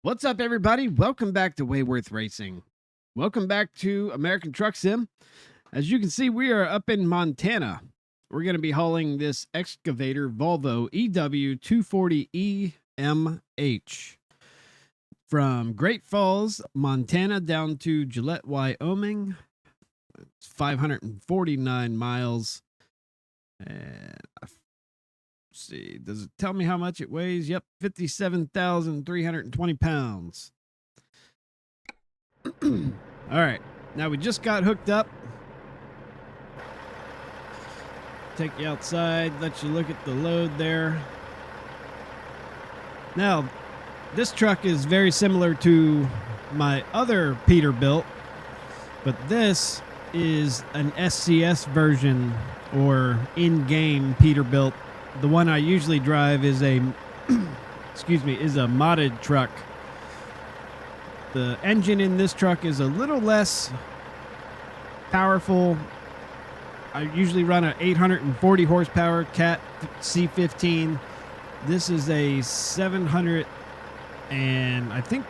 What's up, everybody? Welcome back to Wayworth Racing. Welcome back to American Truck Sim. As you can see, we are up in Montana. We're going to be hauling this excavator Volvo EW240EMH from Great Falls, Montana, down to Gillette, Wyoming. It's 549 miles. And let's see, does it tell me how much it weighs? Yep, 57,320 pounds. All right, now we just got hooked up. Take you outside, let you look at the load there. Now, this truck is very similar to my other Peterbilt, but this is an SCS version or in-game Peterbilt. The one I usually drive is a is a modded truck. The engine in this truck is a little less powerful. I usually run a 840 horsepower Cat C15. This is a 700 and I think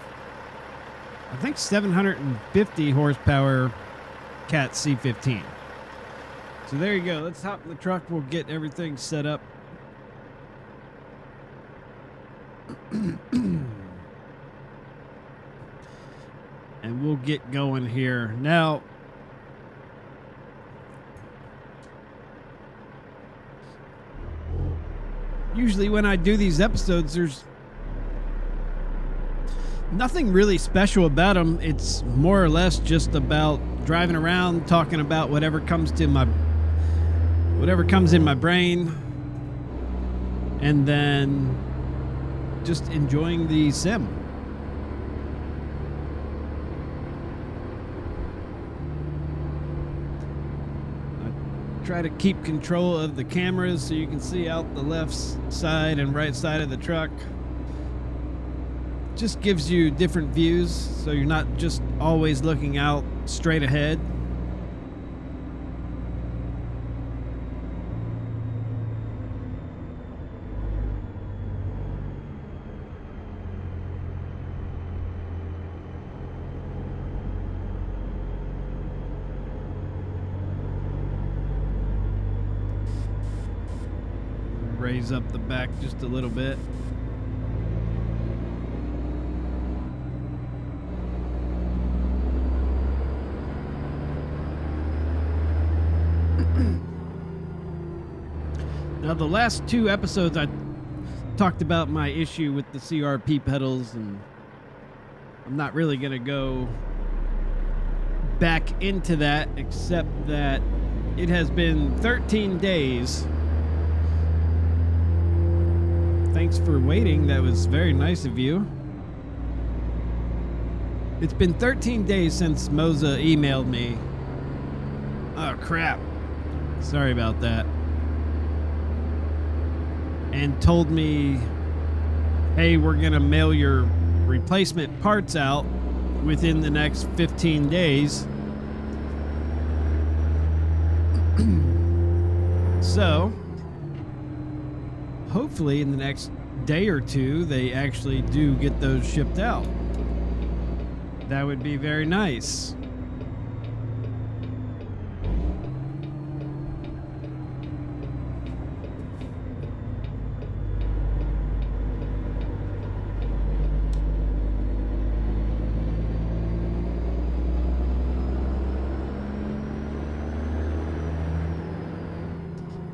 750 horsepower Cat C15. So there you go. Let's hop in the truck. We'll get everything set up. And we'll get going here. Now, usually when I do these episodes, there's nothing really special about them. It's more or less just about driving around, talking about whatever comes in my brain, and then just enjoying the sim. Try to keep control of the cameras so you can see out the left side and right side of the truck. Just gives you different views so you're not just always looking out straight ahead. Raise up the back just a little bit. Now, the last two episodes I talked about my issue with the CRP pedals, and I'm not really going to go back into that, except that it has been 13 days. Thanks for waiting. That was very nice of you. It's been 13 days since Moza emailed me. Oh, crap. Sorry about that. And told me, hey, we're going to mail your replacement parts out within the next 15 days. So, hopefully in the next day or two, they actually do get those shipped out. That would be very nice.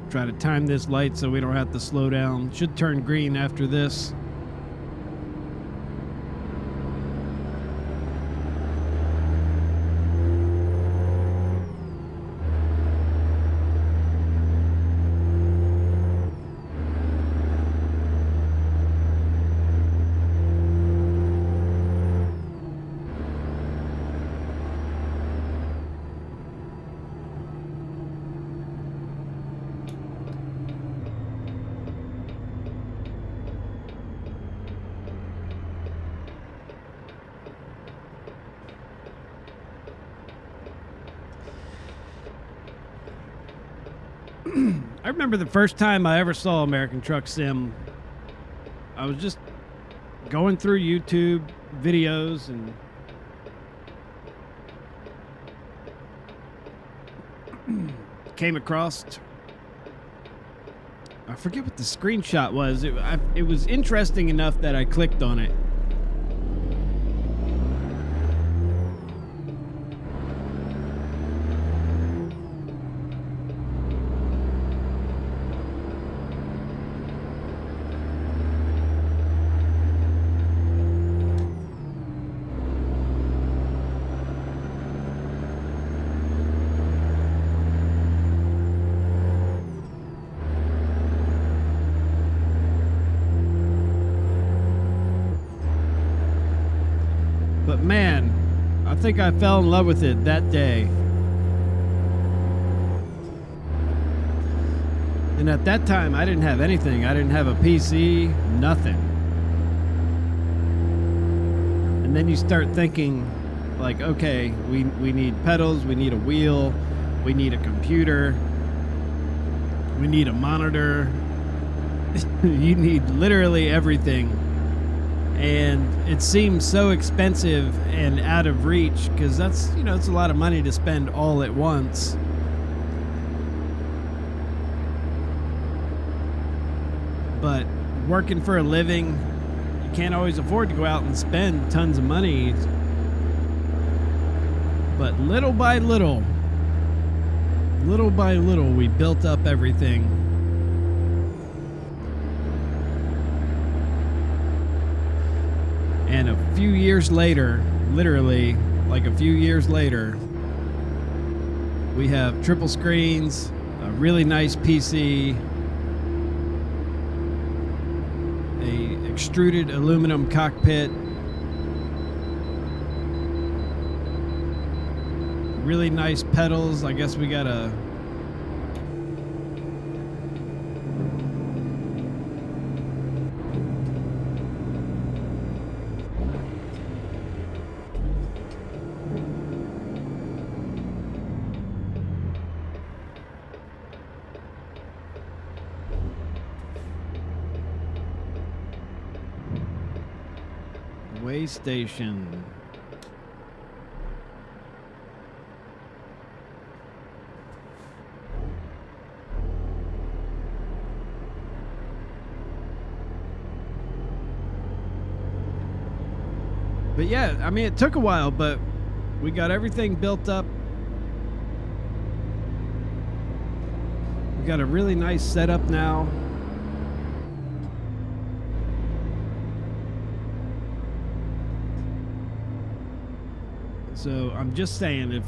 Try to time this light so we don't have to slow down. Should turn green after this. I remember the first time I ever saw American Truck Sim. I was just going through YouTube, videos and came across, I forget what the screenshot was. It was interesting enough that I clicked on it. But man, I think I fell in love with it that day. And at that time, I didn't have anything. I didn't have a PC, nothing. And then you start thinking, like, okay, we need pedals, we need a wheel, we need a computer, we need a monitor. You need literally everything. And it seems so expensive and out of reach because that's, it's a lot of money to spend all at once. But working for a living, you can't always afford to go out and spend tons of money. But little by little, we built up everything. And a few years later, literally like a few years later, we have triple screens, a really nice PC, a extruded aluminum cockpit, really nice pedals. I guess we got a way station. But yeah, I mean, it took a while, but we got everything built up. We got a really nice setup now. So I'm just saying, if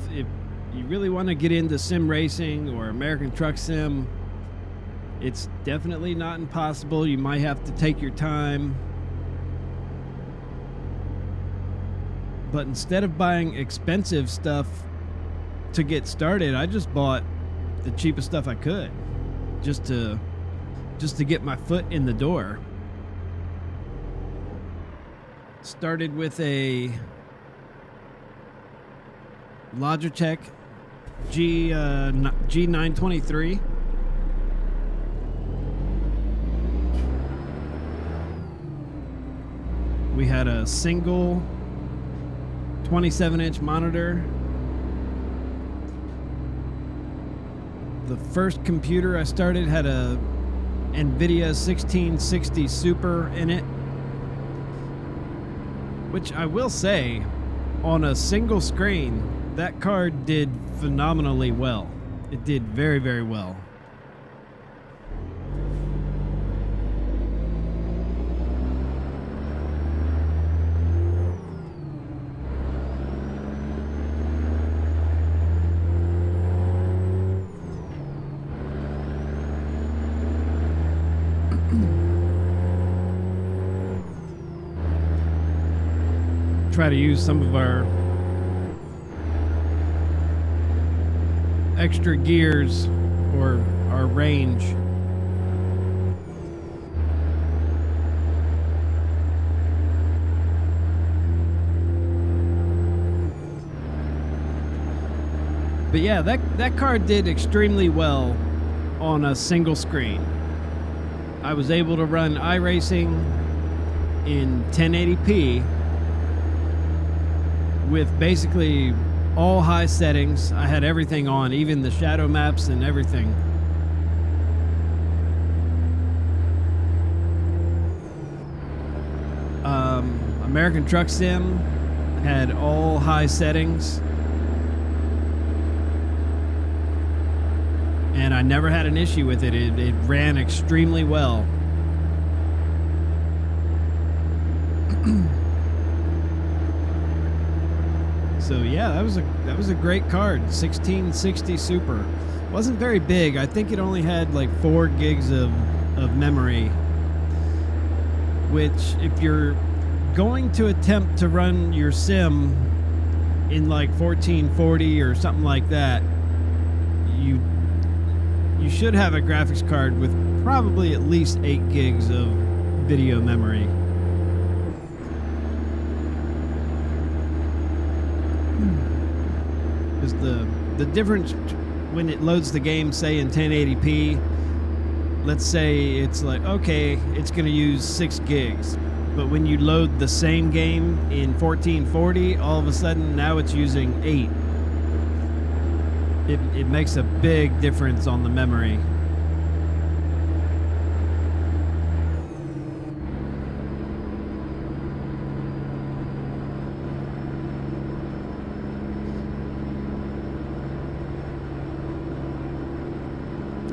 you really want to get into sim racing or American Truck Sim, it's definitely not impossible. You might have to take your time. But instead of buying expensive stuff to get started, I just bought the cheapest stuff I could, just to get my foot in the door. Started with a Logitech G923. We had a single 27-inch monitor. The first computer I started had a NVIDIA 1660 Super in it, which I will say, on a single screen, that card did phenomenally well. It did very, very well. Try to use some of our extra gears or our range. But yeah, that card did extremely well on a single screen. I was able to run iRacing in 1080p with basically all high settings. I had everything on, even the shadow maps and everything. American Truck Sim had all high settings, and I never had an issue with it. It ran extremely well. So yeah, that was a great card. 1660 Super. Wasn't very big. I think it only had like 4 gigs of memory, which if you're going to attempt to run your sim in like 1440 or something like that, you should have a graphics card with probably at least 8 gigs of video memory. Because the difference when it loads the game, say in 1080p, let's say it's like, okay, it's going to use 6 gigs. But when you load the same game in 1440, all of a sudden now it's using 8. It makes a big difference on the memory.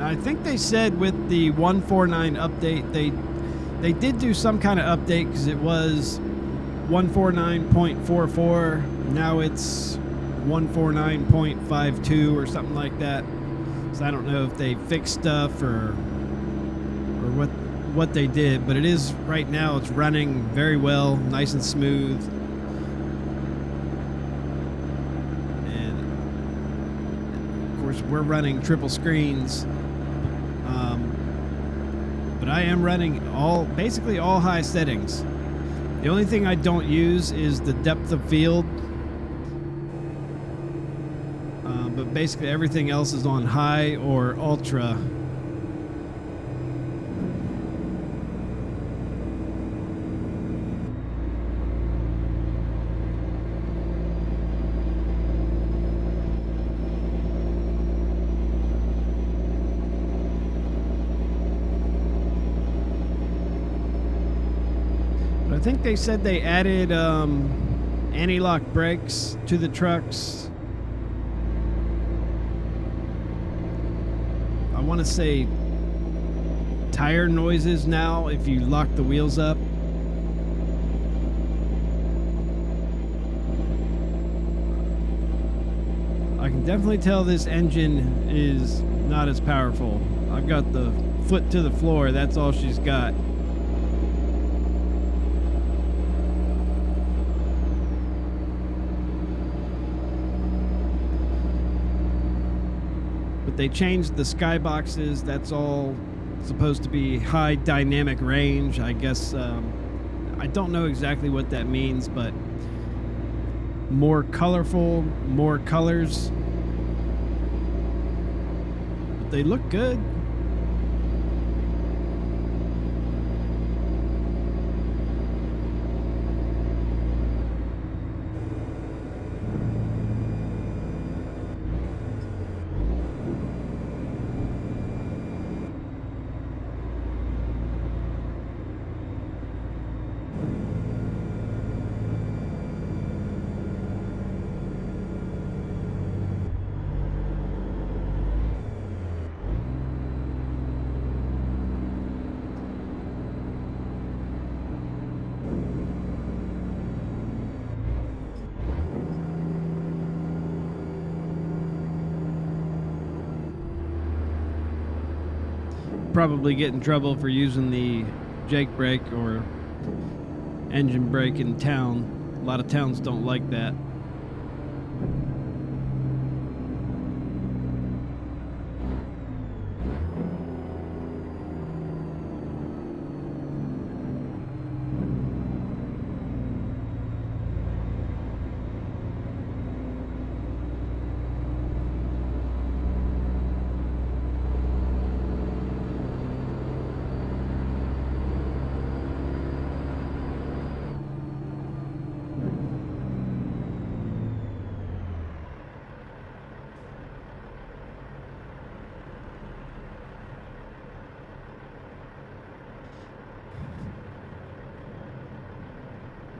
I think they said with the 149 update, they did do some kind of update, because it was 149.44. Now it's 149.52 or something like that. So I don't know if they fixed stuff or what they did, but it is right now. It's running very well, nice and smooth. And of course, we're running triple screens. But I am running basically all high settings. The only thing I don't use is the depth of field. But basically everything else is on high or ultra. I think they said they added anti-lock brakes to the trucks. I want to say tire noises now if you lock the wheels up. I can definitely tell this engine is not as powerful. I've got the foot to the floor. That's all she's got. They changed the skyboxes. That's all supposed to be high dynamic range. I guess I don't know exactly what that means, but more colorful, more colors. But they look good. Probably get in trouble for using the Jake brake or engine brake in town. A lot of towns don't like that.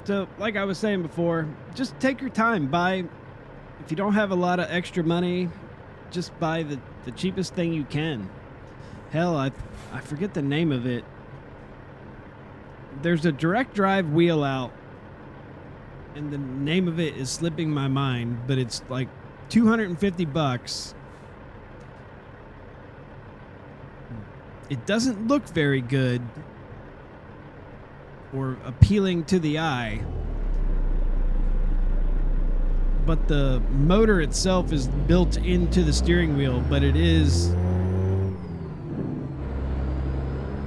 So, like I was saying before, just take your time. If you don't have a lot of extra money, just buy the cheapest thing you can. Hell, I forget the name of it. There's a direct drive wheel out, and the name of it is slipping my mind, but it's like $250. It doesn't look very good or appealing to the eye, but the motor itself is built into the steering wheel, but it is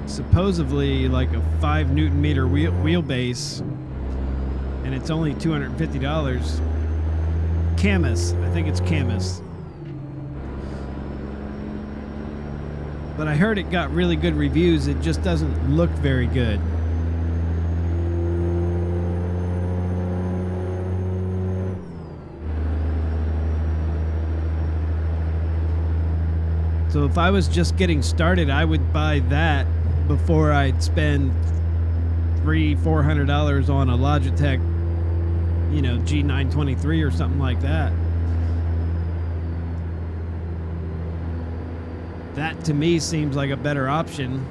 supposedly like a 5 Newton meter wheelbase, and it's only $250. Camus, I think it's Camus. But I heard it got really good reviews. It just doesn't look very good. So if I was just getting started, I would buy that before I'd spend $300-400 on a Logitech, G923 or something like that. That to me seems like a better option.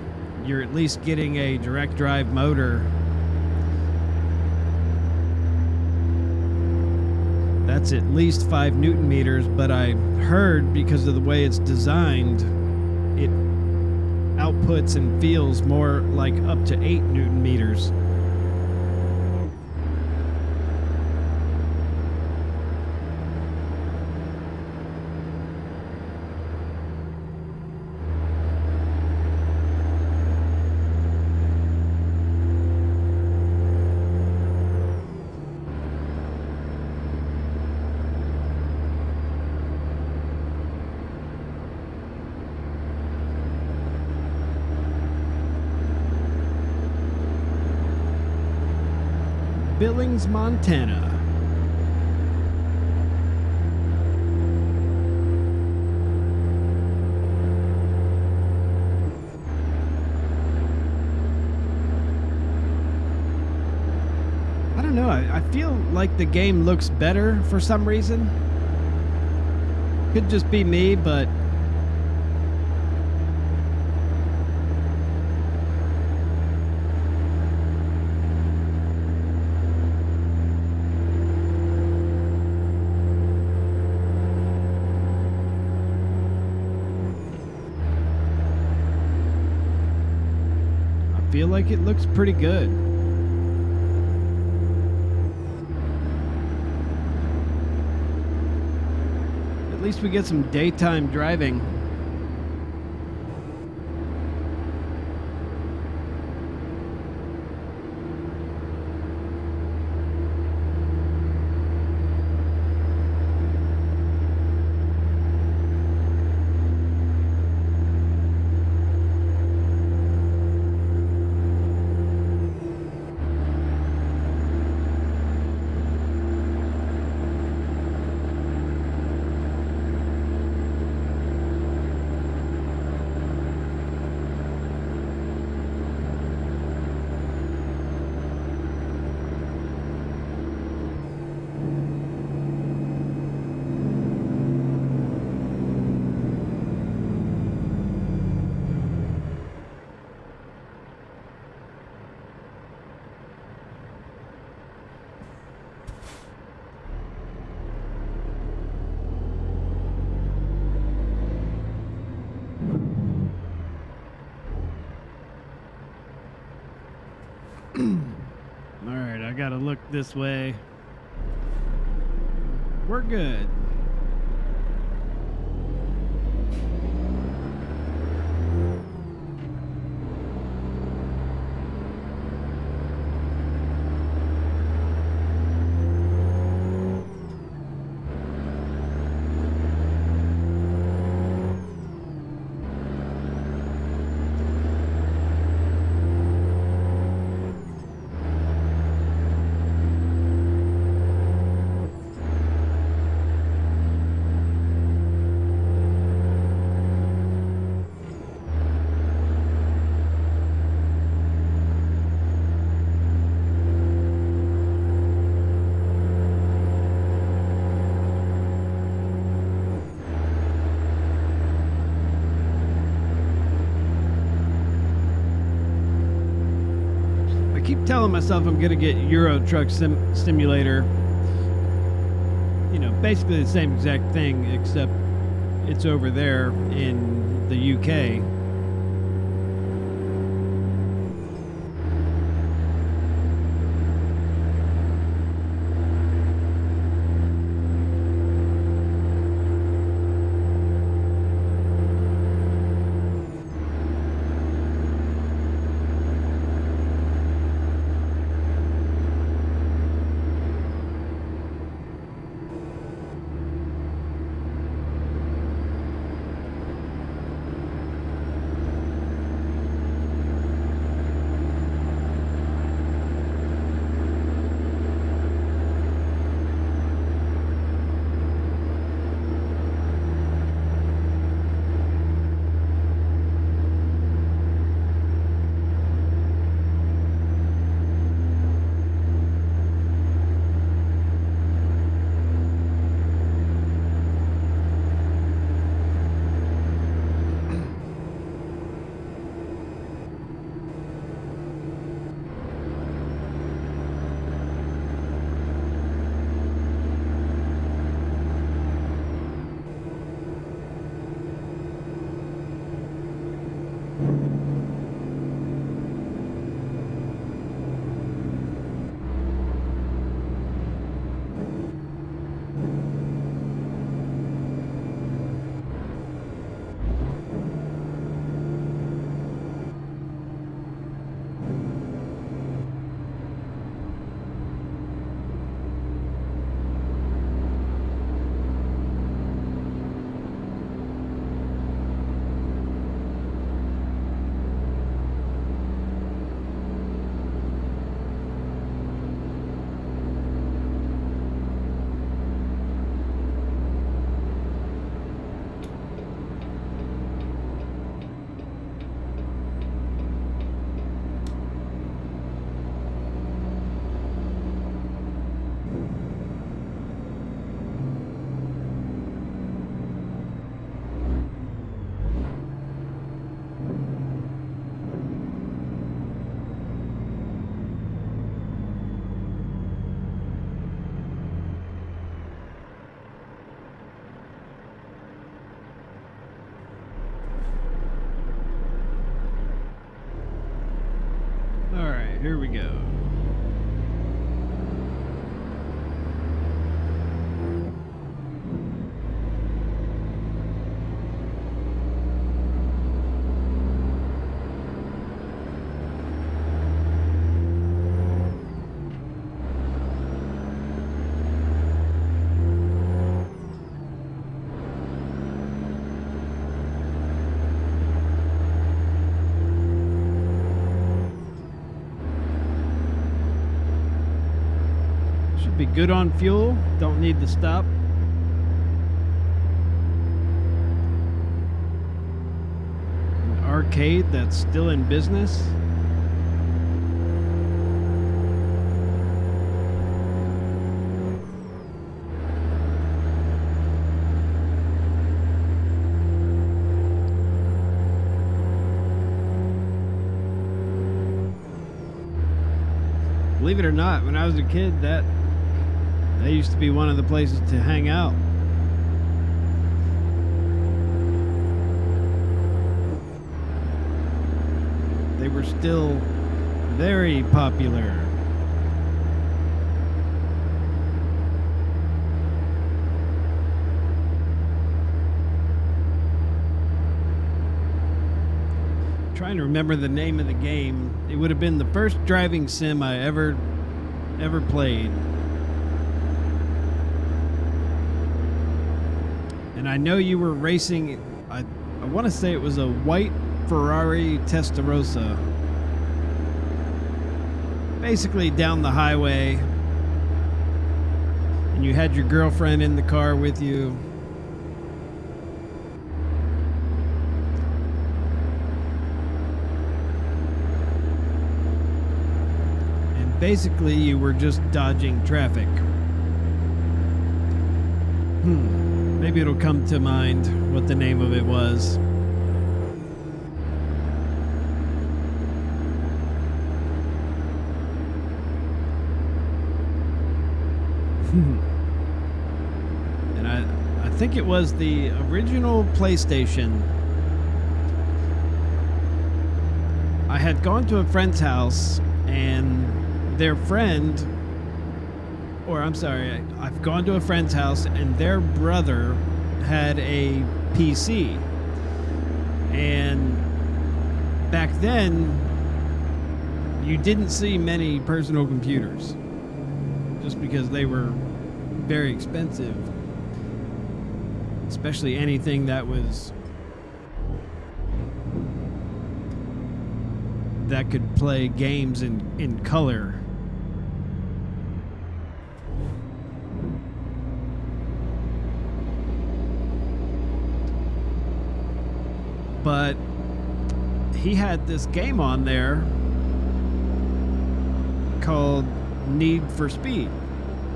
You're at least getting a direct drive motor. That's at least 5 Newton meters, but I heard because of the way it's designed, it outputs and feels more like up to 8 Newton meters. Billings, Montana. I don't know. I feel like the game looks better for some reason. Could just be me, but I feel like it looks pretty good. At least we get some daytime driving. Alright, I gotta look this way. We're good. telling myself I'm gonna get Euro Truck Simulator. You know, basically the same exact thing, except it's over there in the UK. All right, here we go. Be good on fuel, don't need to stop. An arcade that's still in business. Believe it or not, when I was a kid, that used to be one of the places to hang out. They were still very popular. Trying to remember the name of the game. It would have been the first driving sim I ever played. And I know you were racing, I want to say it was a white Ferrari Testarossa. Basically down the highway. And you had your girlfriend in the car with you. And basically you were just dodging traffic. Maybe it'll come to mind what the name of it was. And I think it was the original PlayStation. I had gone to a friend's house, and their friend, or I'm sorry, I've gone to a friend's house, and their brother had a PC. And back then, you didn't see many personal computers just because they were very expensive, especially anything that could play games in color. But he had this game on there called Need for Speed.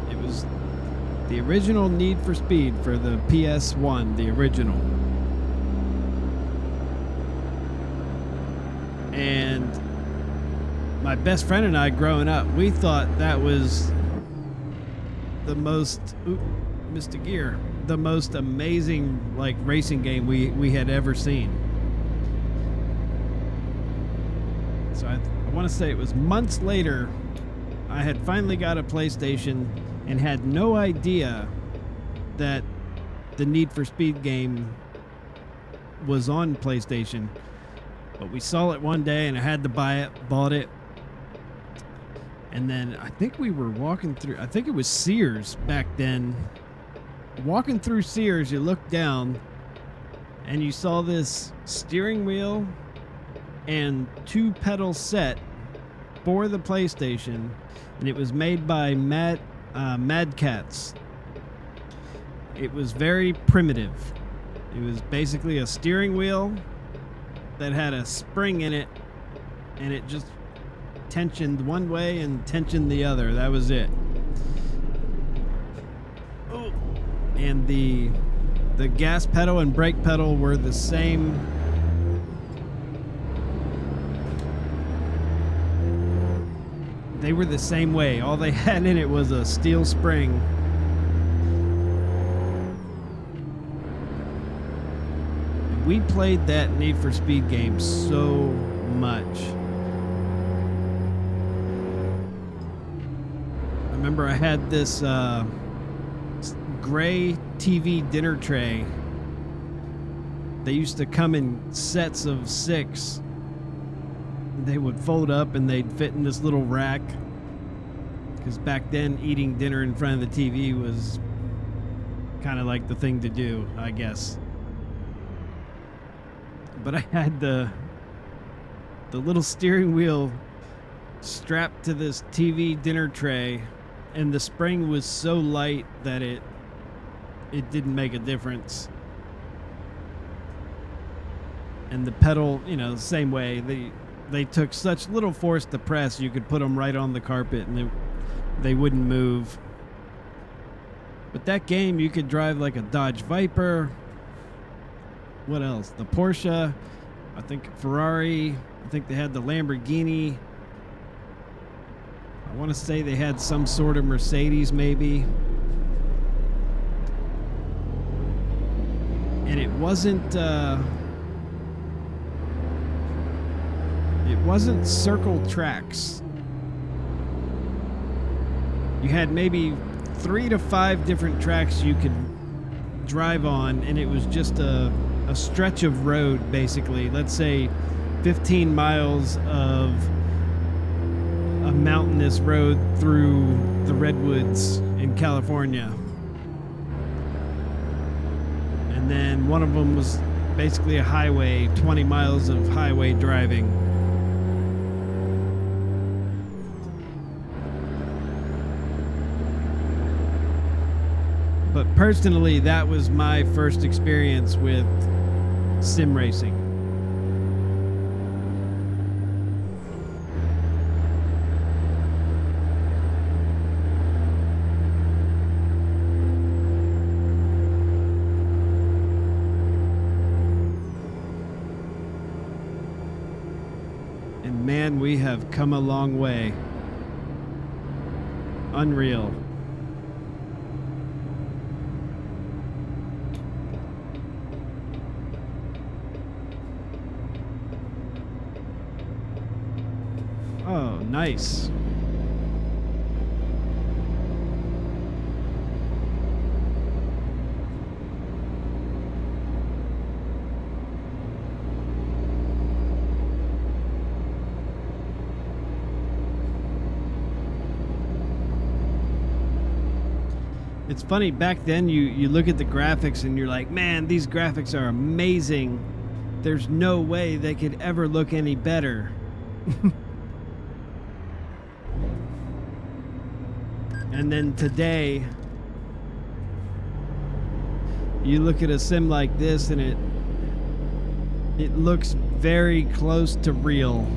It was the original Need for Speed for the PS1, the original. And my best friend and I, growing up, we thought that was the most, Mr. Gear, the most amazing like racing game we had ever seen. So I want to say it was months later, I had finally got a PlayStation and had no idea that the Need for Speed game was on PlayStation. But we saw it one day and I had to buy it, bought it. And then I think we were walking through, I think it was Sears back then. Walking through Sears, you looked down and you saw this steering wheel and 2-pedal set for the PlayStation, and it was made by Mad Cats. It was very primitive. It was basically a steering wheel that had a spring in it, and it just tensioned one way and tensioned the other. That was it. Oh. And the gas pedal and brake pedal were the same. They were the same way. All they had in it was a steel spring. We played that Need for Speed game so much. I remember I had this gray TV dinner tray. They used to come in sets of 6. They would fold up and they'd fit in this little rack, because back then eating dinner in front of the TV was kind of like the thing to do, I guess. But I had the little steering wheel strapped to this TV dinner tray, and the spring was so light that it didn't make a difference. And the pedal, the same way. They took such little force to press, you could put them right on the carpet and they wouldn't move. But that game, you could drive like a Dodge Viper. What else? The Porsche. I think Ferrari. I think they had the Lamborghini. I want to say they had some sort of Mercedes maybe. And it wasn't circle tracks. You had maybe 3 to 5 different tracks you could drive on, and it was just a stretch of road, basically. Let's say 15 miles of a mountainous road through the redwoods in California. And then one of them was basically a highway, 20 miles of highway driving. But personally, that was my first experience with sim racing. And man, we have come a long way. Unreal. Oh, nice. It's funny, back then you look at the graphics and you're like, man, these graphics are amazing. There's no way they could ever look any better. And then today, you look at a sim like this and it looks very close to real.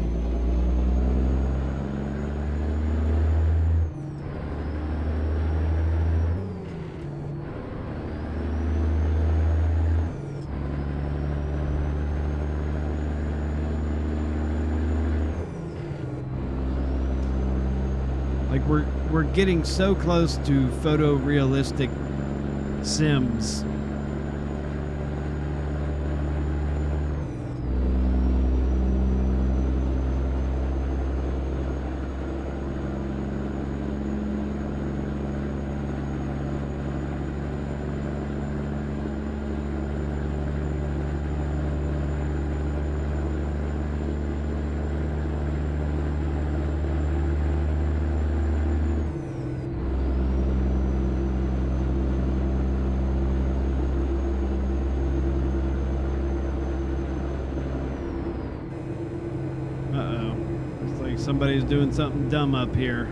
Like we're getting so close to photorealistic Sims. Uh-oh. Looks like somebody's doing something dumb up here.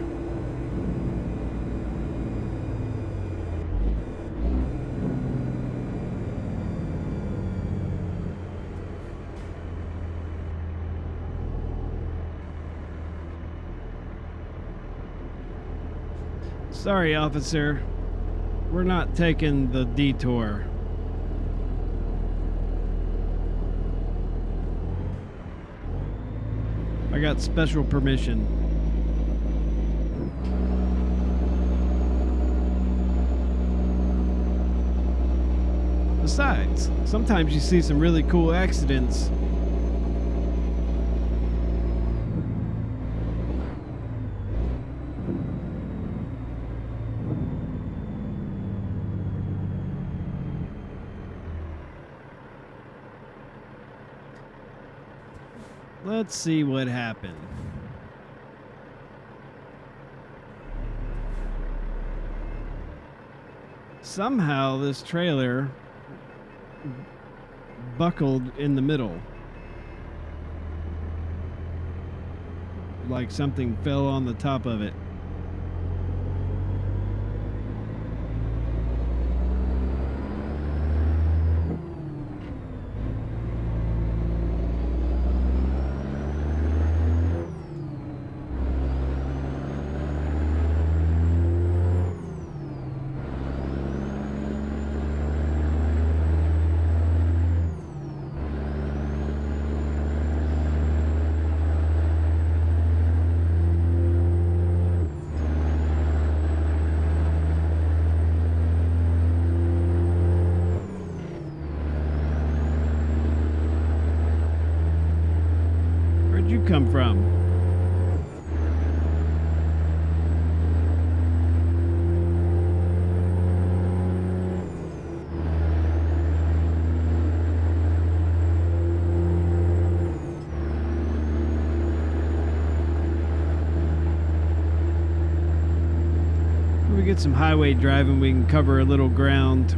Sorry, officer. We're not taking the detour. I got special permission. Besides, sometimes you see some really cool accidents. Let's see what happened. Somehow this trailer buckled in the middle. Like something fell on the top of it. Where'd you come from? We get some highway driving, we can cover a little ground.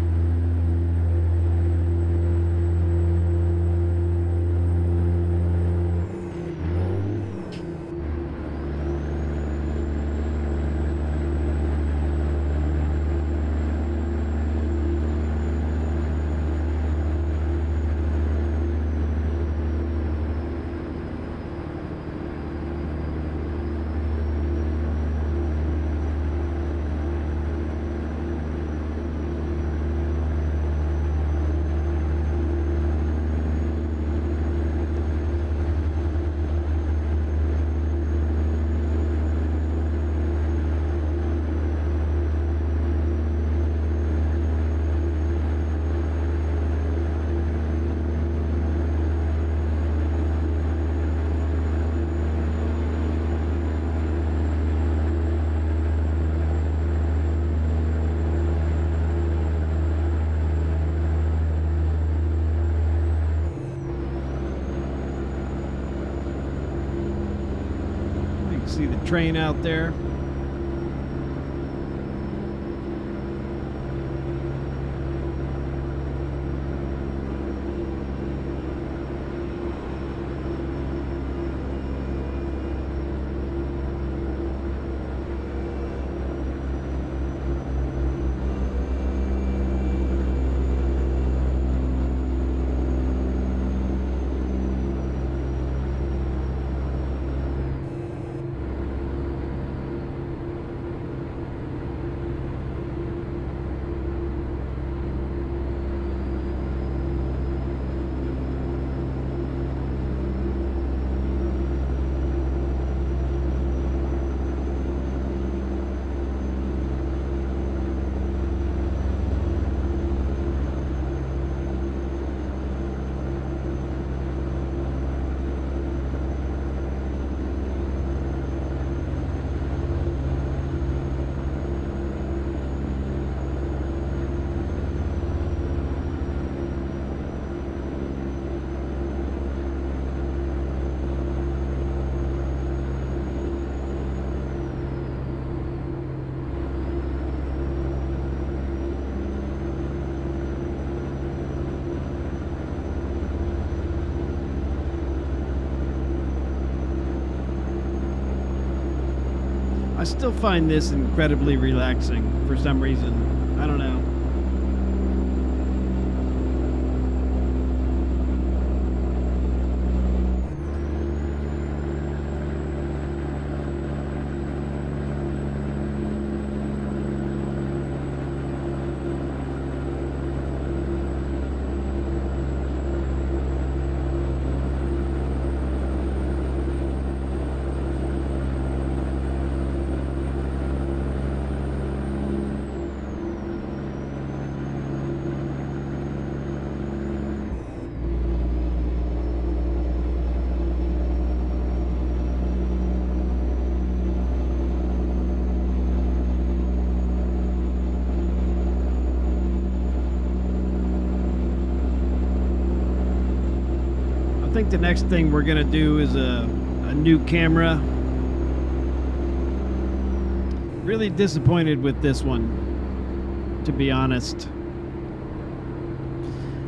train out there. I still find this incredibly relaxing for some reason. I don't know. I think the next thing we're gonna do is a new camera. Really disappointed with this one, to be honest.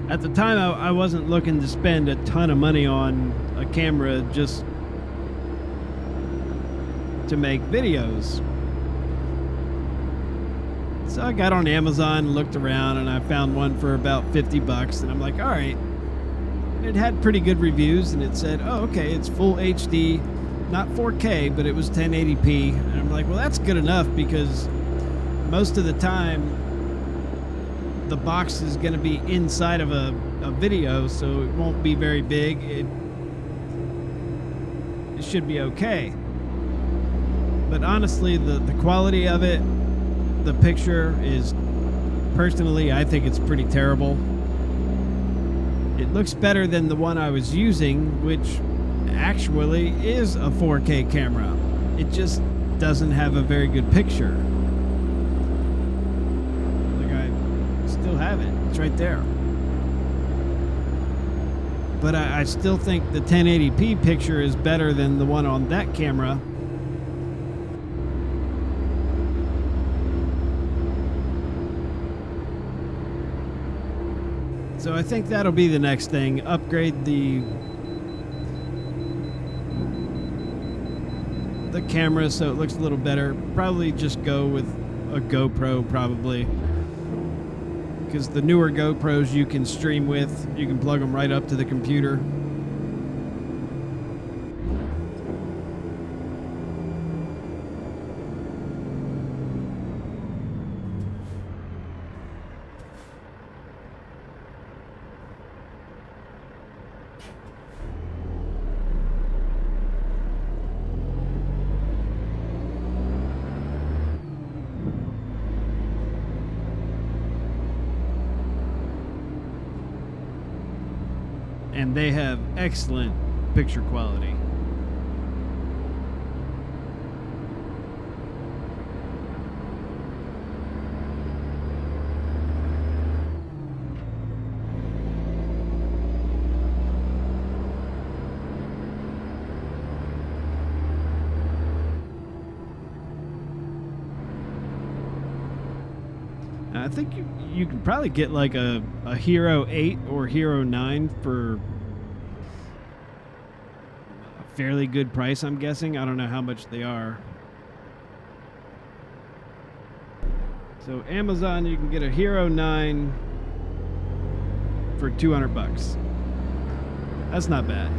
At the time, I wasn't looking to spend a ton of money on a camera just to make videos. So I got on Amazon, looked around, and I found one for about 50 bucks, and I'm like, all right. It had pretty good reviews, and it said, oh, okay, it's full HD, not 4K, but it was 1080p. And I'm like, well, that's good enough, because most of the time the box is going to be inside of a video, so it won't be very big. It should be okay. But honestly, the quality of it, the picture is, personally, I think it's pretty terrible. It looks better than the one I was using, which actually is a 4K camera. It just doesn't have a very good picture. Like, I still have it. It's right there. But I still think the 1080p picture is better than the one on that camera. So I think that'll be the next thing. Upgrade the camera so it looks a little better. Probably just go with a GoPro, probably. Because the newer GoPros you can stream with, you can plug them right up to the computer. And they have excellent picture quality. I think you can probably get like a Hero 8 or Hero 9 for a fairly good price, I'm guessing. I don't know how much they are. So Amazon, you can get a Hero 9 for $200. That's not bad.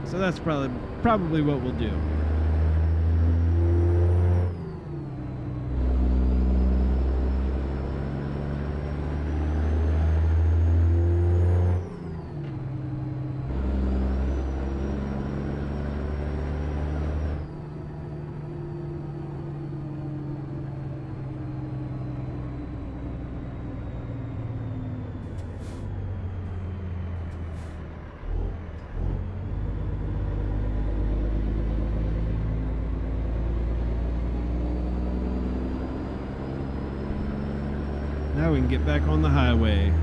So that's probably what we'll do. Now we can get back on the highway.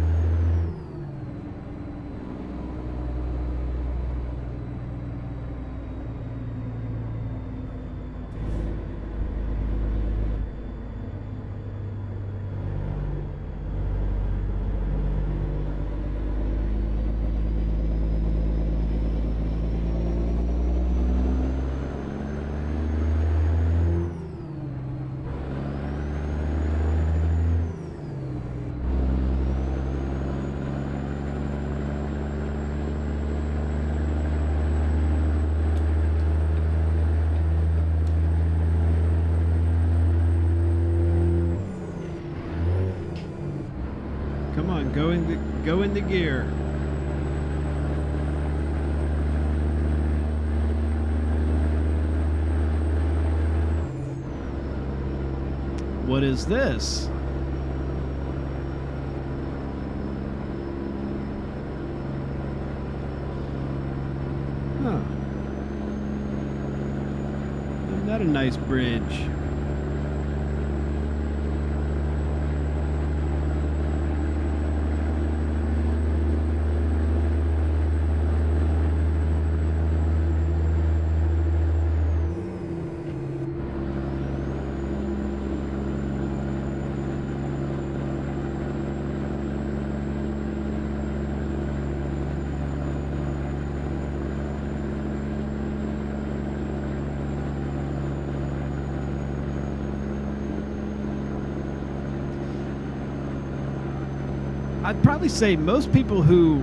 Come on, go into gear. What is this? Huh. Isn't that a nice bridge? I'd probably say most people who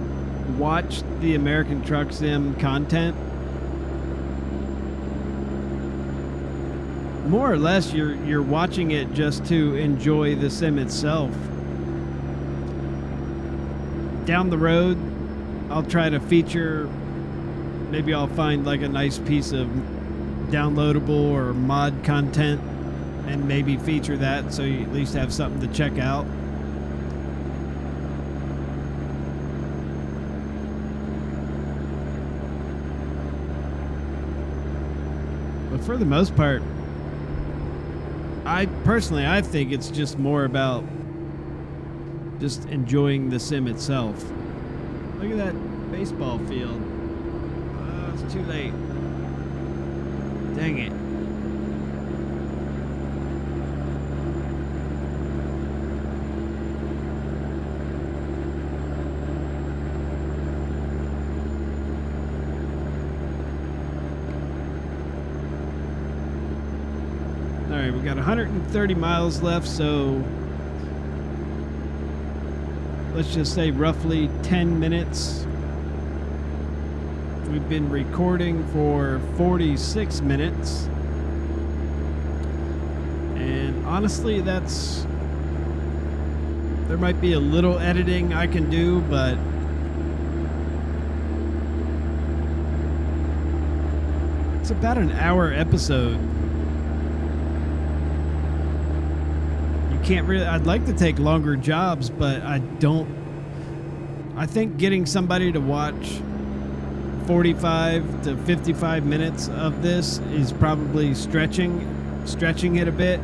watch the American Truck Sim content, more or less you're watching it just to enjoy the sim itself. Down the road, I'll try to feature, maybe I'll find like a nice piece of downloadable or mod content and maybe feature that so you at least have something to check out. But for the most part, I think it's just more about just enjoying the sim itself. Look at that baseball field. Oh, it's too late. Dang it. All right, we got 130 miles left, so let's just say roughly 10 minutes. We've been recording for 46 minutes. And honestly, there might be a little editing I can do, but it's about an hour episode. Can't really. I'd like to take longer jobs, but I think getting somebody to watch 45 to 55 minutes of this is probably stretching it a bit.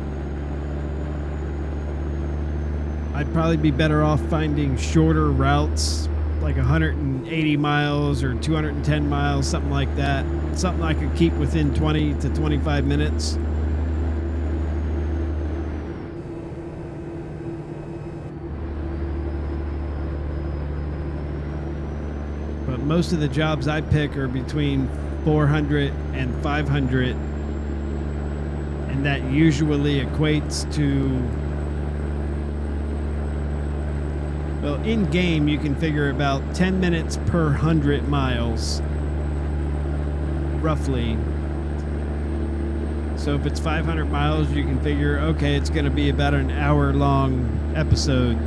I'd probably be better off finding shorter routes, like 180 miles or 210 miles, something like that. Something I could keep within 20 to 25 minutes. But most of the jobs I pick are between 400 and 500, and that usually equates to, well, in game you can figure about 10 minutes per 100 miles, roughly. So if it's 500 miles, you can figure, okay, it's going to be about an hour-long episode.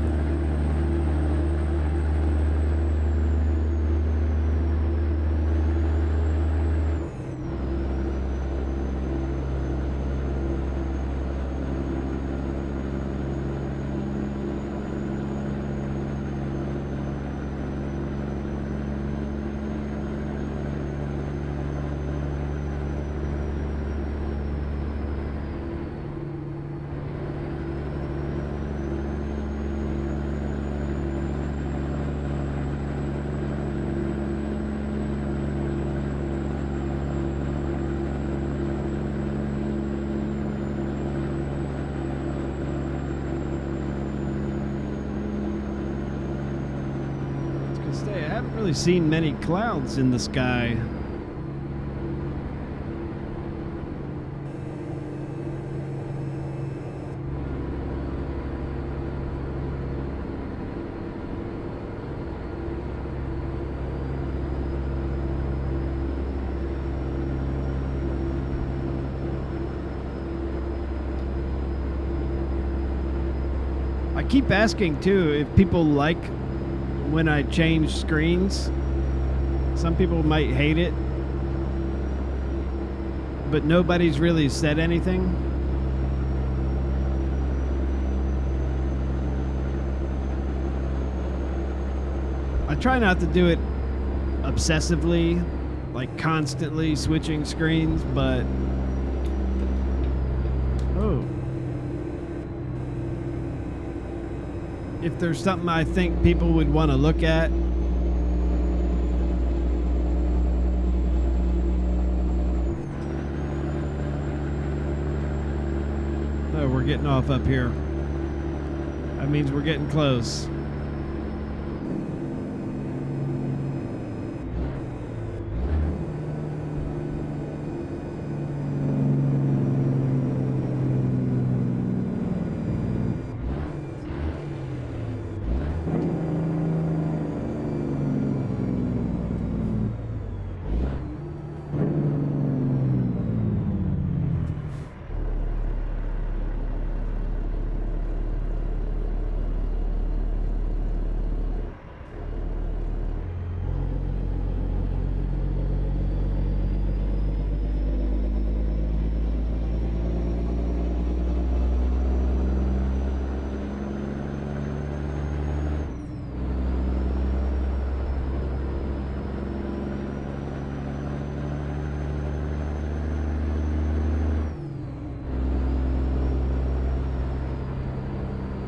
I haven't really seen many clouds in the sky. I keep asking too if people like when I change screens. Some people might hate it, but nobody's really said anything. I try not to do it obsessively, like constantly switching screens, but if there's something I think people would want to look at, oh, we're getting off up here. That means we're getting close.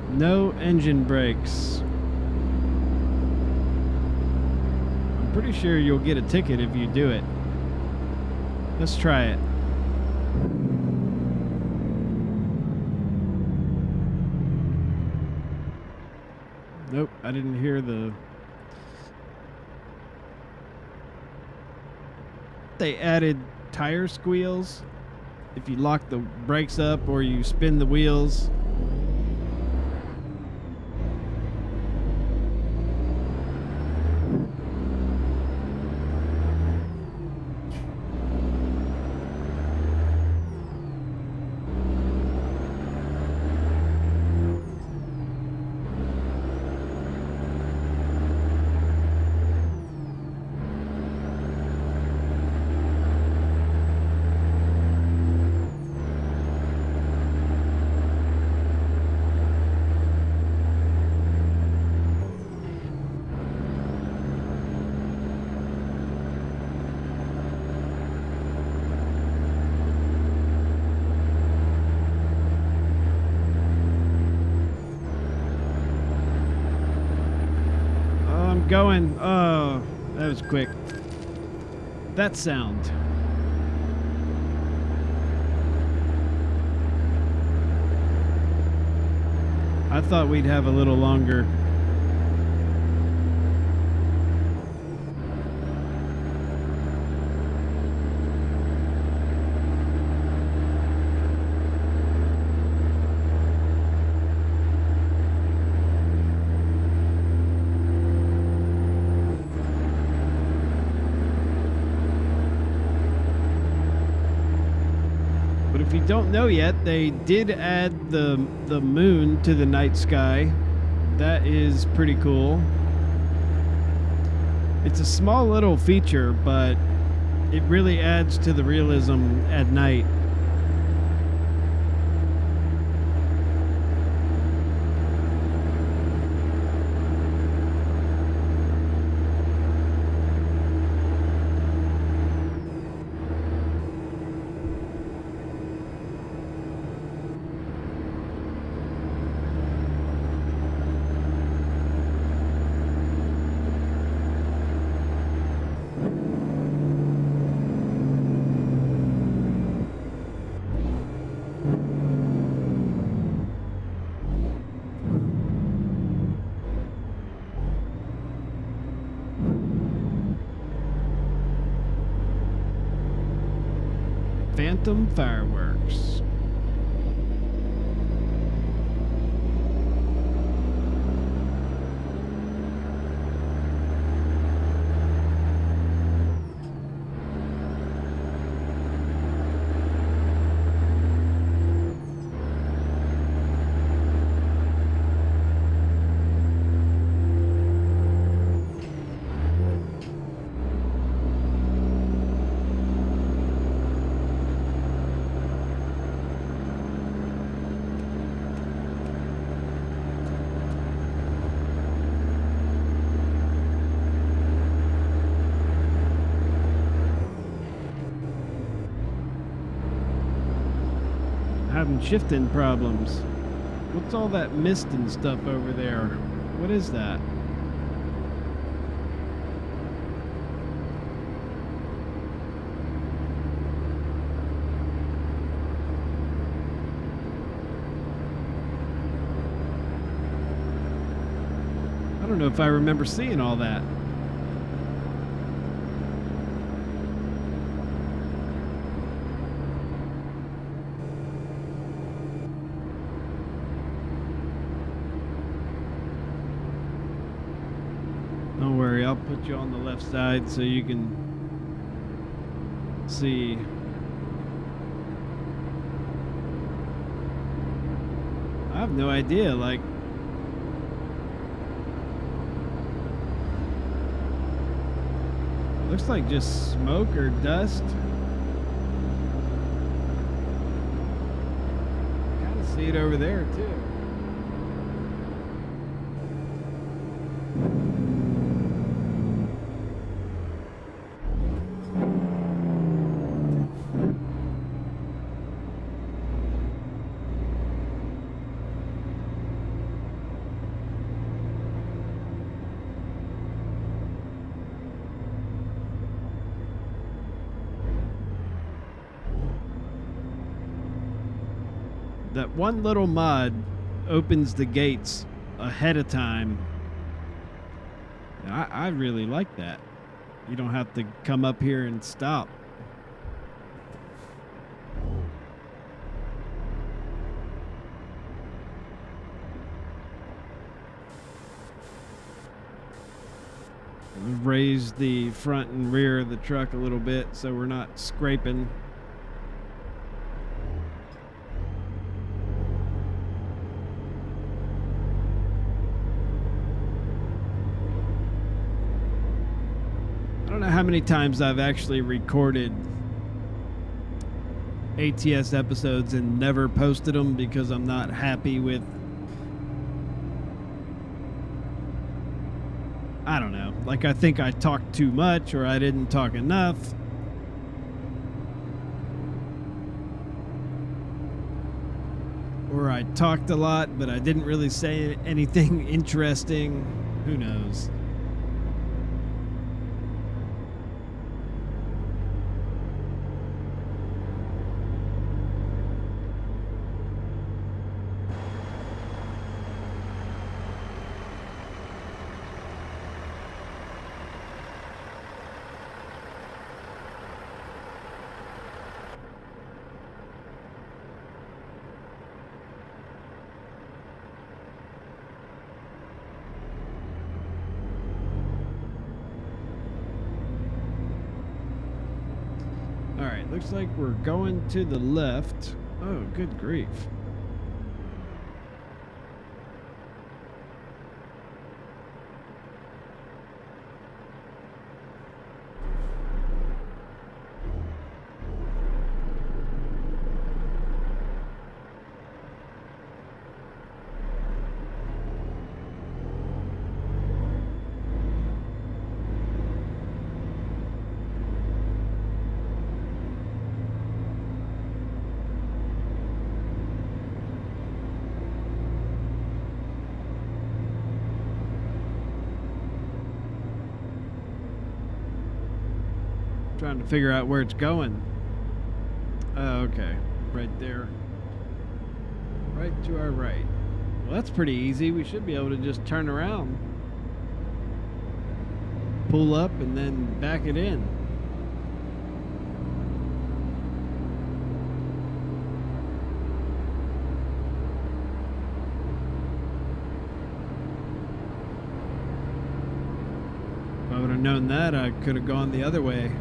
No engine brakes. I'm pretty sure you'll get a ticket if you do it. Let's try it. Nope, I didn't hear the... They added tire squeals if you lock the brakes up or you spin the wheels. going. Oh, that was quick. That sound. I thought we'd have a little longer. If you don't know yet, they did add the moon to the night sky. That is pretty cool. It's a small little feature, but it really adds to the realism at night. Phantom fireworks. Having shifting problems. What's all that mist and stuff over there? What is that? I don't know if I remember seeing all that. Don't worry, I'll put you on the left side so you can see. I have no idea, like, looks like just smoke or dust. Kind of see it over there too. That one little mod opens the gates ahead of time. I really like that. You don't have to come up here and stop. We've raised the front and rear of the truck a little bit so we're not scraping. I don't know how many times I've actually recorded ATS episodes and never posted them because I'm not happy with, I don't know, like I think I talked too much or I didn't talk enough. Or I talked a lot but I didn't really say anything interesting. Who knows? All right, looks like we're going to the left. Oh, good grief. Trying to figure out where it's going. Oh, okay. Right there. Right to our right. Well, that's pretty easy. We should be able to just turn around, pull up, and then back it in. If I would have known that, I could have gone the other way.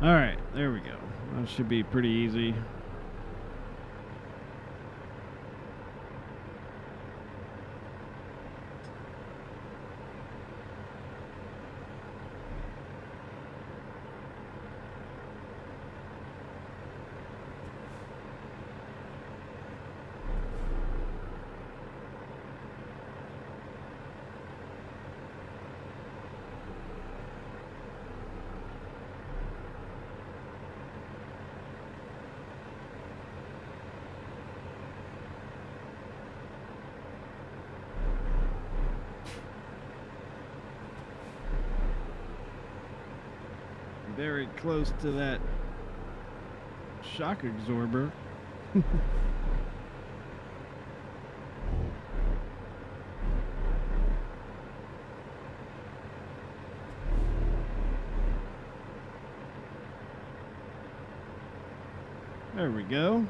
All right, there we go. That should be pretty easy. Very close to that shock absorber. There we go.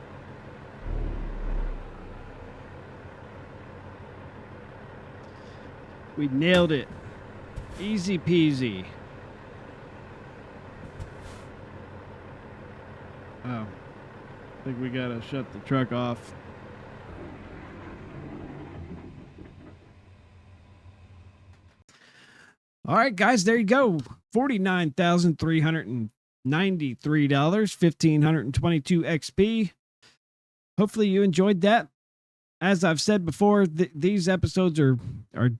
We nailed it. Easy peasy. Oh, I think we gotta shut the truck off. All right, guys, there you go. $49,393, 1,522 XP. Hopefully you enjoyed that. As I've said before, these episodes are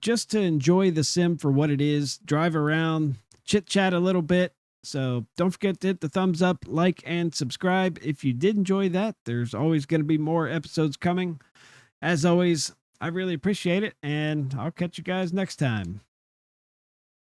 just to enjoy the sim for what it is, drive around, chit chat a little bit. So don't forget to hit the thumbs up, like, and subscribe. If you did enjoy that, there's always going to be more episodes coming. As always, I really appreciate it, and I'll catch you guys next time.